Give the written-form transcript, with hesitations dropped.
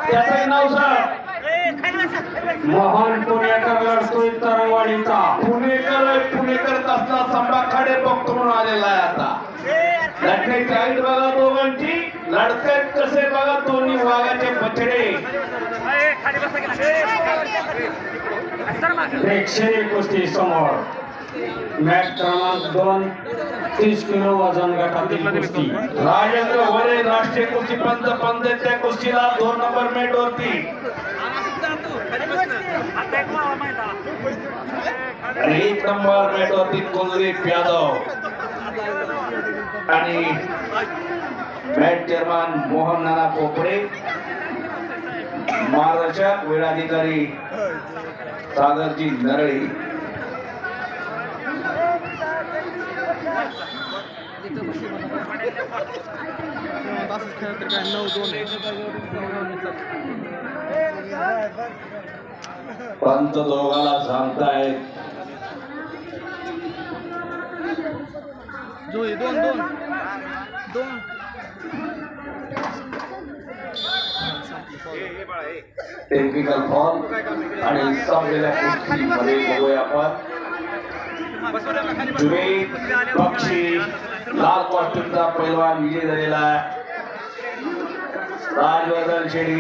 त्याचं नाव सांग. मोहन पुणेकर लढतोय तरवाडीचा. पुणेकर तसला संभाखाडे बघतो म्हणून आलेला आहे आता. लढण्याची हाईट बघा दोघांची, लढतायत कसे बघा दोन्ही वाघाचे बछडे. प्रेक्षणीय कुस्ती समोर मॅच क्रमांक 2 30 किलो वजन गटातील कुस्ती. राजेंद्र वरे राष्ट्रीय कुस्ती पंच त्या कुस्तीला 2 नंबर मॅट वरती. आणि 1 नंबर मॅट वरती कुलदीप यादव आणि मॅट चेअरमन मोहन नाना कोपडे, मार्गदर्शक वेळाधिकारी सागरजी नरळी. पंत दोघाला सांगतायत टेक्निकल फॉर्म आणि संपलेल्या कुस्तीमध्ये बघूया आपण. जुबेद बक्षी लाल कॉस्ट्यूमचा पैलवान विजय झालेला आहे. राजवर्धन शेडी